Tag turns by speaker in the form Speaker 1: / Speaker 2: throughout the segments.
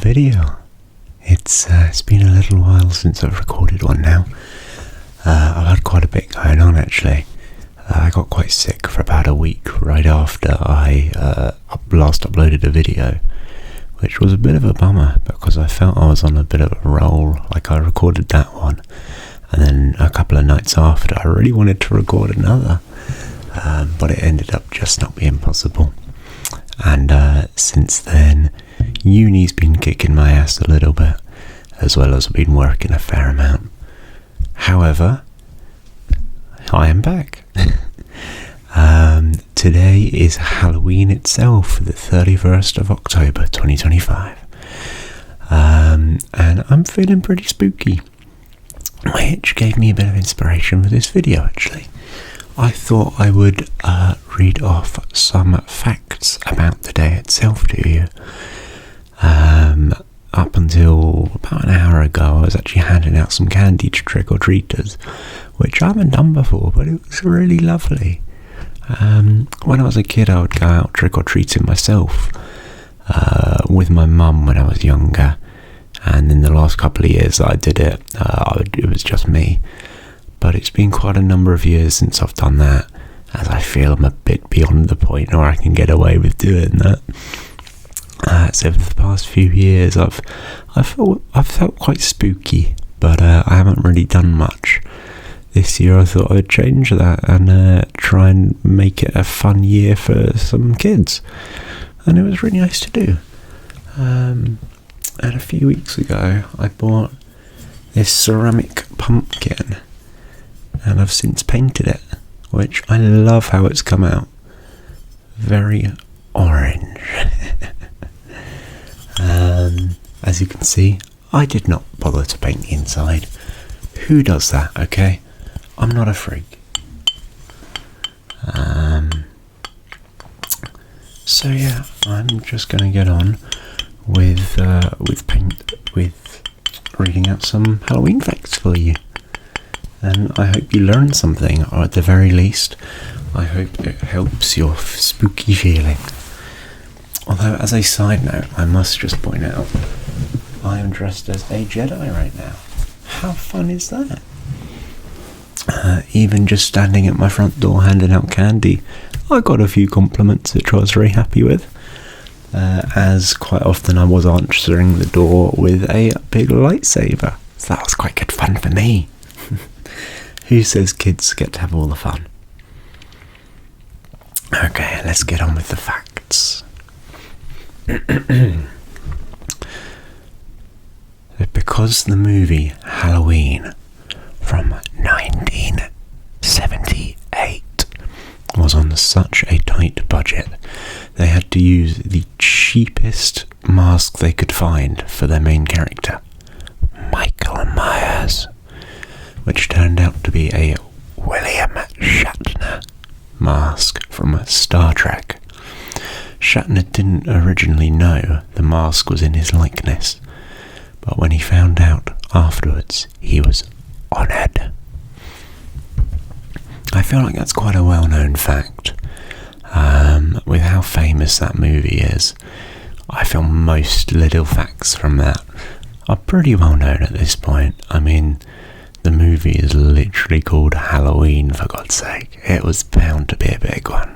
Speaker 1: video. It's been a little while since I've recorded one now. I've had quite a bit going on actually. I got quite sick for about a week right after I last uploaded a video, which was a bit of a bummer because I felt I was on a bit of a roll. Like, I recorded that one, and then a couple of nights after I really wanted to record another, but it ended up just not being possible. And since then, uni's been kicking my ass a little bit, as well as I've been working a fair amount. However, I am back. Today is Halloween itself, the 31st of October 2025. And I'm feeling pretty spooky, which gave me a bit of inspiration for this video actually. I thought I would read off some facts about the day itself to you. Up until about an hour ago, I was actually handing out some candy to trick-or-treaters, which I haven't done before, but it was really lovely. When I was a kid, I would go out trick-or-treating myself with my mum when I was younger, and in the last couple of years that I did it, it was just me. But it's been quite a number of years since I've done that, as I feel I'm a bit beyond the point where I can get away with doing that. So for the past few years, I've felt quite spooky, but I haven't really done much. This year I thought I'd change that and try and make it a fun year for some kids, and it was really nice to do. And a few weeks ago I bought this ceramic pumpkin, and I've since painted it, which I love how it's come out. Very orange. As you can see, I did not bother to paint the inside. Who does that, okay? I'm not a freak. So yeah, I'm just going to get on with reading out some Halloween facts for you. And I hope you learned something, or at the very least, I hope it helps your spooky feeling. Although, as a side note, I must just point out, I am dressed as a Jedi right now. How fun is that? Even just standing at my front door handing out candy, I got a few compliments, which I was very happy with. As quite often I was answering the door with a big lightsaber. So that was quite good fun for me. Who says kids get to have all the fun? Okay, let's get on with the facts. Because the movie Halloween from 1978 was on such a tight budget, they had to use the cheapest mask they could find for their main character, Michael Myers, which turned out to be a William Shatner mask from Star Trek. Shatner didn't originally know the mask was in his likeness, but when he found out afterwards, he was honoured. I feel like that's quite a well-known fact. With how famous that movie is, I feel most little facts from that are pretty well known at this point. I mean, the movie is literally called Halloween, for God's sake. It was bound to be a big one.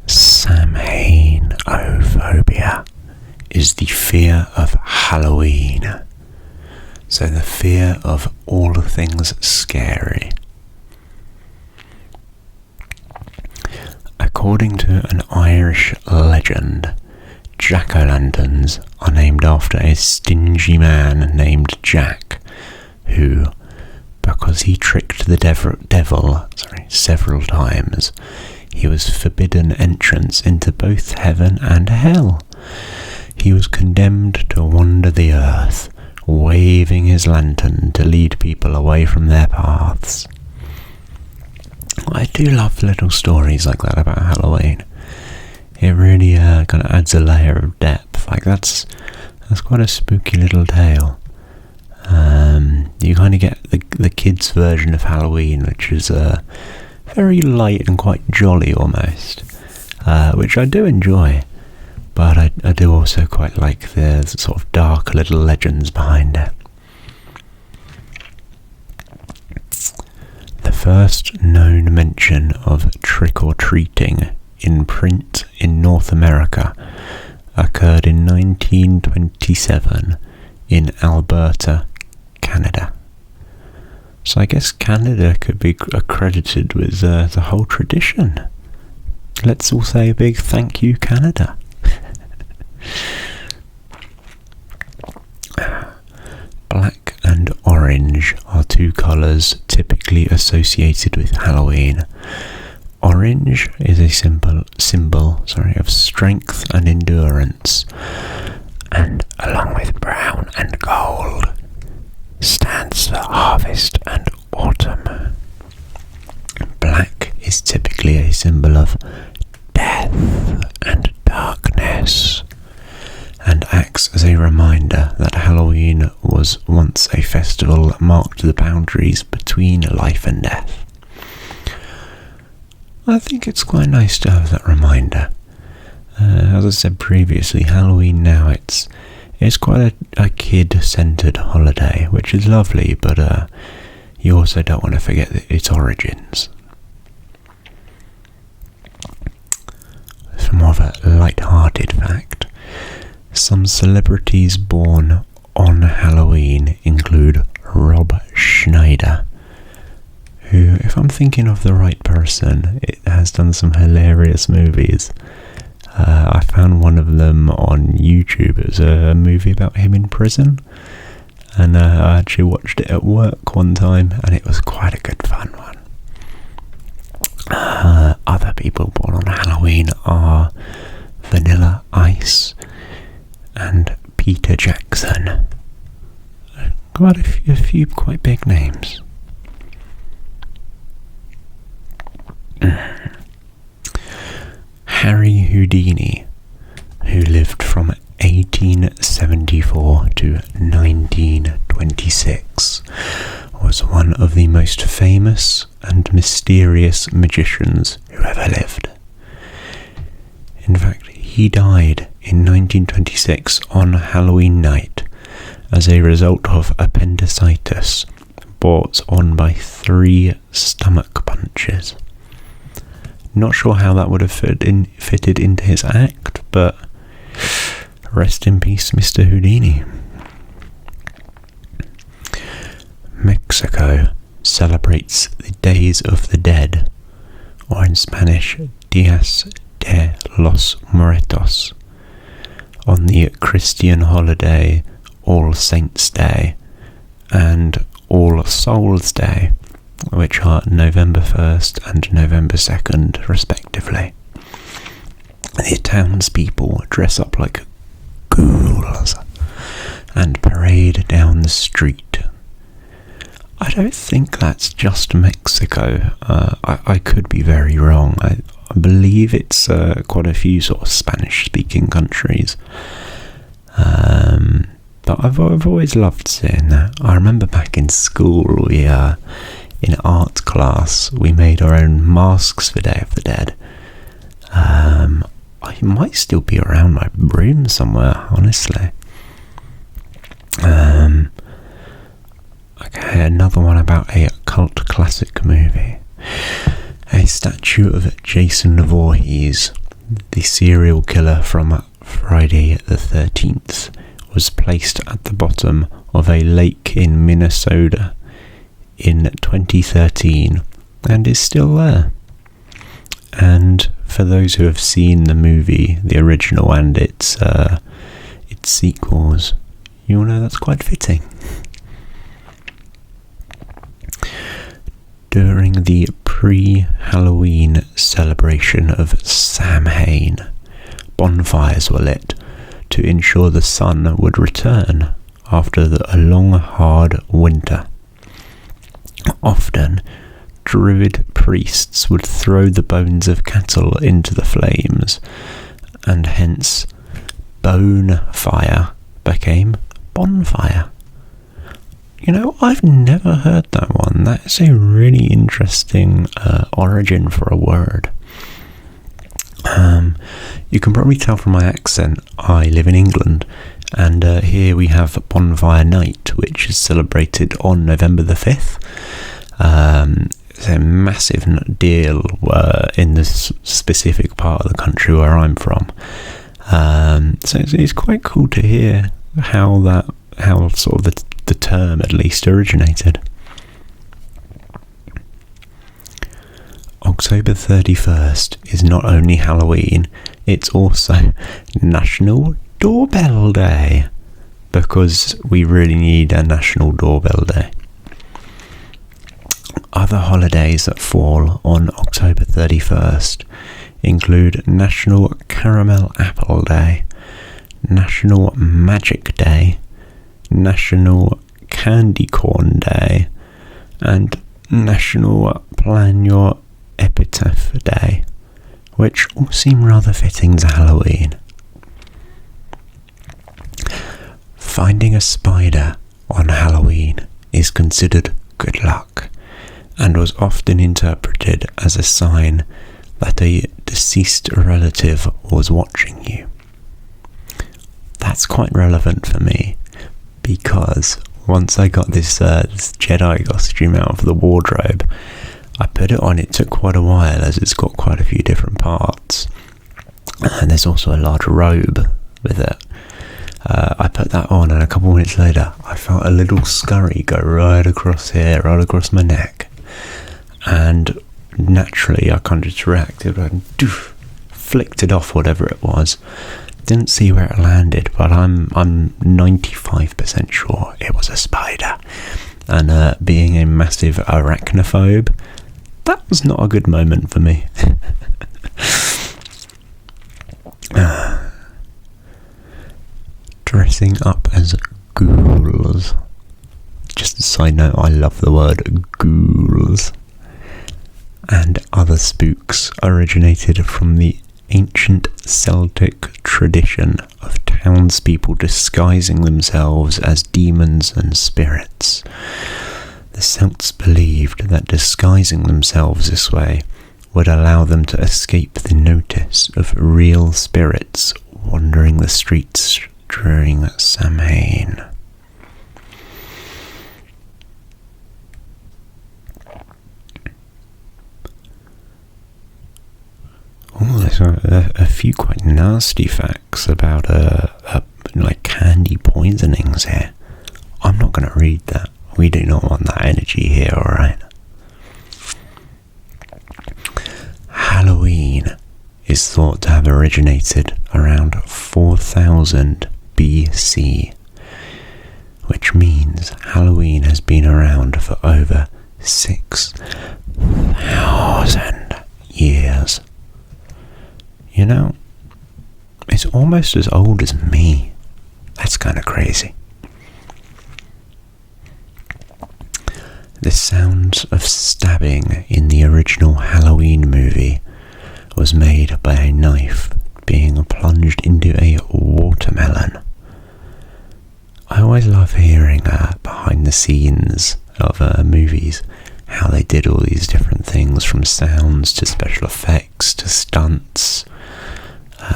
Speaker 1: Samhainophobia is the fear of Halloween. So the fear of all things scary. According to an Irish legend, jack-o'-lanterns are named after a stingy man named Jack, who, because he tricked the devil several times, he was forbidden entrance into both heaven and hell. He was condemned to wander the earth, waving his lantern to lead people away from their paths. I do love little stories like that about Halloween. It really kind of adds a layer of depth. Like, that's quite a spooky little tale. You kind of get the kids' version of Halloween, which is very light and quite jolly almost, which I do enjoy. but I do also quite like the sort of dark little legends behind it. The first known mention of trick-or-treating in print in North America occurred in 1927 in Alberta, Canada. So I guess Canada could be accredited with the whole tradition. Let's all say a big thank you, Canada. Black and orange are two colours typically associated with Halloween. Orange is a symbol of strength and endurance, and along with brown and gold stands for harvest and autumn. Black is typically a symbol of death and darkness, and acts as a reminder that Halloween was once a festival that marked the boundaries between life and death. I think it's quite nice to have that reminder. As I said previously, Halloween now it's quite a kid-centred holiday, which is lovely, but you also don't want to forget its origins. Some more of a light-hearted fact. Some celebrities born on Halloween include Rob Schneider, who, if I'm thinking of the right person, it has done some hilarious movies. I found one of them on YouTube. It was a movie about him in prison, and I actually watched it at work one time, and it was quite a good fun one. Other people born on Halloween are Vanilla Ice and Peter Jackson. Quite a few quite big names. Harry Houdini, who lived from 1874 to 1926, was one of the most famous and mysterious magicians who ever lived. In fact, he died in 1926 on Halloween night as a result of appendicitis brought on by 3 stomach punches. Not sure how that would have fitted into his act, but rest in peace, Mr. Houdini. Mexico celebrates the Days of the Dead, or in Spanish, Días de los Muertos, on the Christian holiday All Saints' Day and All Souls' Day, which are November 1st and November 2nd, respectively. The townspeople dress up like ghouls and parade down the street. I don't think that's just Mexico. I could be very wrong. I believe it's quite a few sort of Spanish-speaking countries. But I've always loved seeing that. I remember back in school, in art class, we made our own masks for Day of the Dead. I might still be around my room somewhere, honestly. Okay, another one about a cult classic movie. A statue of Jason Voorhees, the serial killer from Friday the 13th, was placed at the bottom of a lake in Minnesota in 2013 and is still there. And for those who have seen the movie, the original and its sequels, you'll know that's quite fitting. During the pre-Halloween celebration of Samhain, bonfires were lit to ensure the sun would return after a long, hard winter. Often, druid priests would throw the bones of cattle into the flames, and hence, bone fire became bonfire. You know, I've never heard that one. That's a really interesting origin for a word. You can probably tell from my accent, I live in England, and here we have Bonfire Night, which is celebrated on November the 5th. It's a massive deal in this specific part of the country where I'm from. So it's quite cool to hear how sort of the term at least originated. October 31st is not only Halloween, it's also National Doorbell Day, because we really need a National Doorbell Day. Other holidays that fall on October 31st include National Caramel Apple Day, National Magic Day, National Candy Corn Day, and National Plan Your Epitaph Day, which all seem rather fitting to Halloween. Finding a spider on Halloween is considered good luck, and was often interpreted as a sign that a deceased relative was watching you. That's quite relevant for me, because once I got this Jedi costume out of the wardrobe, I put it on. It took quite a while, as it's got quite a few different parts, and there's also a large robe with it. I put that on, and a couple of minutes later I felt a little scurry go right across here, right across my neck, and naturally I kind of just reacted and flicked it off, whatever it was. Didn't see where it landed, but I'm 95% sure it was a spider. And being a massive arachnophobe, that was not a good moment for me. Dressing up as ghouls. Just a side note, I love the word ghouls. And other spooks originated from the ancient Celtic tradition of townspeople disguising themselves as demons and spirits. The Celts believed that disguising themselves this way would allow them to escape the notice of real spirits wandering the streets during Samhain. Oh, there's a few quite nasty facts about like candy poisonings here. I'm not going to read that. We do not want that energy here, alright? Halloween is thought to have originated around 4000 BC, which means Halloween has been around for over 6,000 years. You know, it's almost as old as me. That's kind of crazy. The sounds of stabbing in the original Halloween movie was made by a knife being plunged into a watermelon. I always love hearing behind the scenes of movies, how they did all these different things, from sounds to special effects to stunts.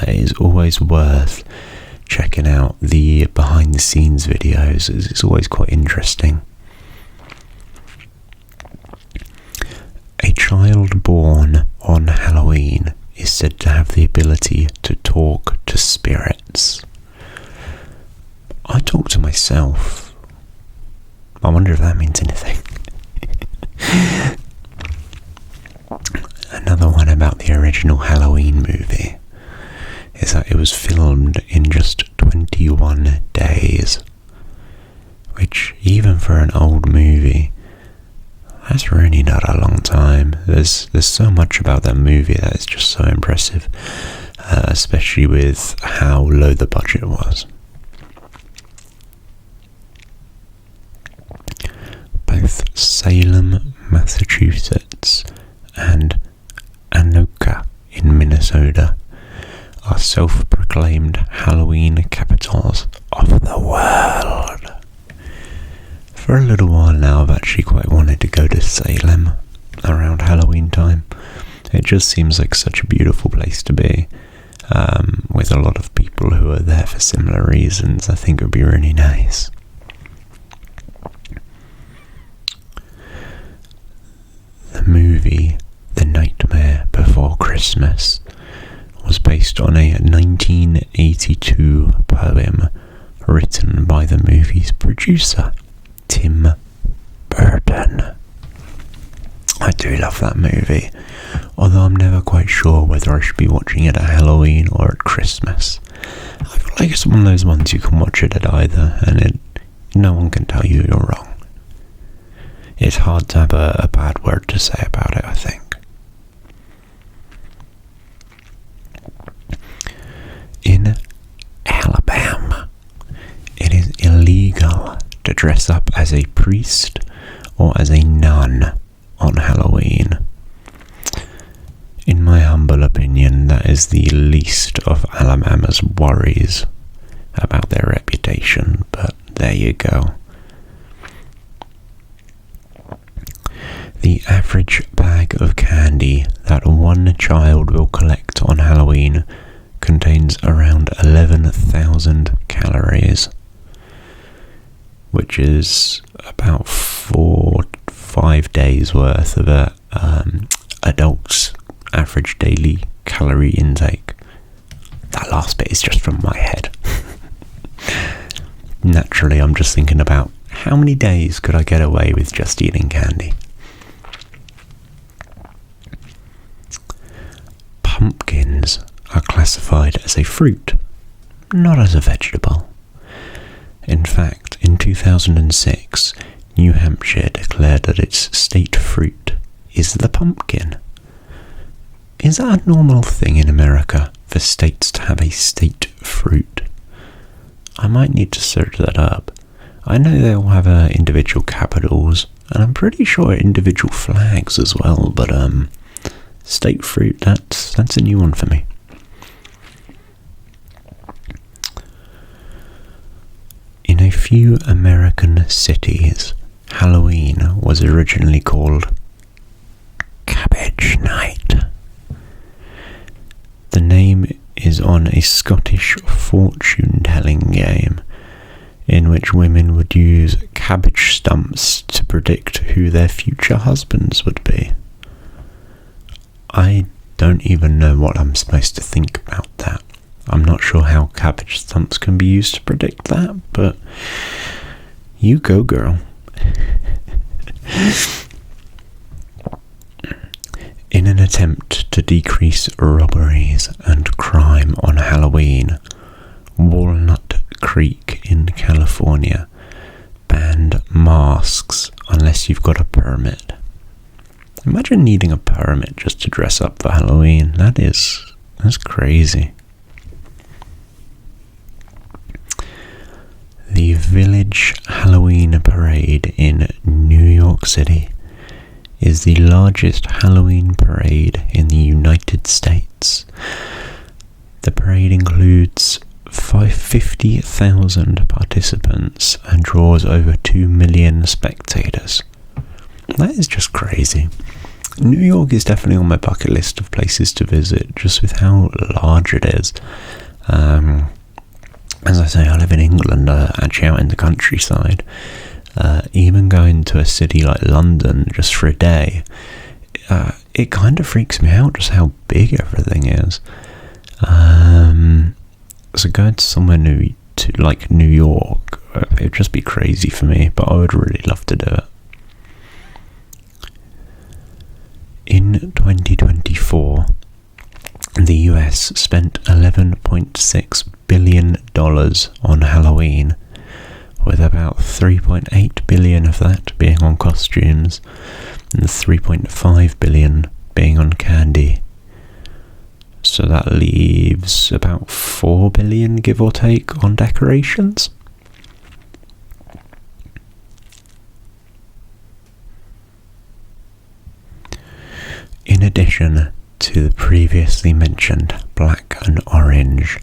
Speaker 1: It is always worth checking out the behind the scenes videos. It's always quite interesting. A child born on Halloween is said to have the ability to talk to spirits. I talk to myself. I wonder if that means anything. Another one about the original Halloween movie is that it was filmed in just 21 days, which, even for an old movie, that's really not a long time. There's so much about that movie that is just so impressive, especially with how low the budget was. Both Salem, Massachusetts and Anoka in Minnesota are self-proclaimed Halloween capitals of the world. For a little while now, I've actually quite wanted to go to Salem around Halloween time. It just seems like such a beautiful place to be. with a lot of people who are there for similar reasons. I think it would be really nice. The movie The Nightmare Before Christmas was based on a 1982 poem written by the movie's producer, Tim Burton. I do love that movie, although I'm never quite sure whether I should be watching it at Halloween or at Christmas. I feel like it's one of those ones you can watch it at either, and no one can tell you you're wrong. It's hard to have a bad word to say about it, I think. In Alabama, it is illegal to dress up as a priest or as a nun on Halloween. In my humble opinion, that is the least of Alabama's worries about their reputation, but there you go. The average bag of candy that one child will collect on Halloween contains around 11,000 calories, which is about 4-5 days worth of a adult's average daily calorie intake. That last bit is just from my head. Naturally, I'm just thinking about how many days could I get away with just eating candy. Pumpkins are classified as a fruit, not as a vegetable. In fact, in 2006, New Hampshire declared that its state fruit is the pumpkin. Is that a normal thing in America for states to have a state fruit? I might need to search that up. I know they all have individual capitals, and I'm pretty sure individual flags as well, but state fruit, that's a new one for me. In a few American cities, Halloween was originally called Cabbage Night. The name is on a Scottish fortune-telling game in which women would use cabbage stumps to predict who their future husbands would be. I don't even know what I'm supposed to think about that. I'm not sure how cabbage stumps can be used to predict that, but you go, girl. In an attempt to decrease robberies and crime on Halloween, Walnut Creek in California banned masks unless you've got a permit. Imagine needing a permit just to dress up for Halloween. That's crazy. The Village Halloween Parade in New York City is the largest Halloween parade in the United States. The parade includes 50,000 participants and draws over 2 million spectators. That is just crazy. New York is definitely on my bucket list of places to visit, just with how large it is. As I say, I live in England, actually out in the countryside. Even going to a city like London just for a day, it kind of freaks me out just how big everything is. So going to somewhere new, like New York, it would just be crazy for me, but I would really love to do it. In 2024, the US spent $11.6 billion on Halloween, with about 3.8 billion of that being on costumes and 3.5 billion being on candy. So that leaves about 4 billion, give or take, on decorations. In addition to the previously mentioned black and orange,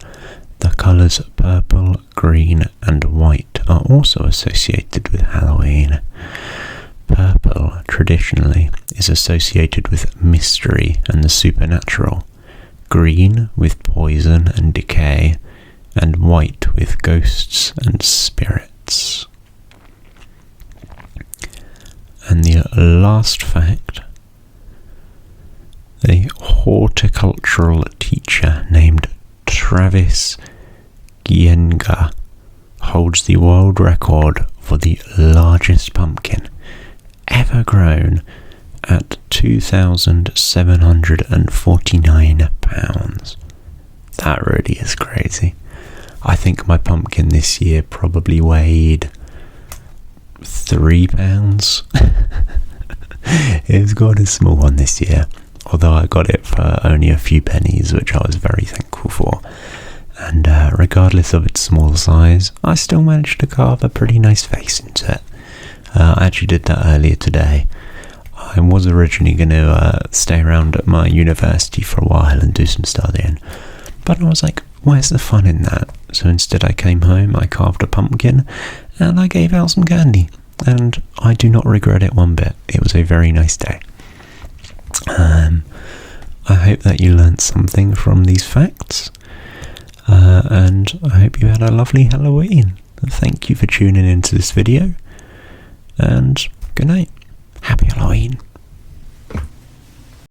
Speaker 1: the colours purple, green and white are also associated with Halloween. Purple, traditionally, is associated with mystery and the supernatural, green with poison and decay, and white with ghosts and spirits. And the last fact, a horticultural teacher named Travis Gienga holds the world record for the largest pumpkin ever grown at 2,749 pounds. That really is crazy. I think my pumpkin this year probably weighed 3 pounds. It's got a small one this year, although I got it for only a few pennies, which I was very thankful for. And regardless of its small size, I still managed to carve a pretty nice face into it. I actually did that earlier today. I was originally going to stay around at my university for a while and do some studying, but I was like, where's the fun in that? So instead I came home, I carved a pumpkin, and I gave out some candy, and I do not regret it one bit. It was a very nice day. I hope that you learned something from these facts, and I hope you had a lovely Halloween. Thank you for tuning into this video, and good night. Happy Halloween.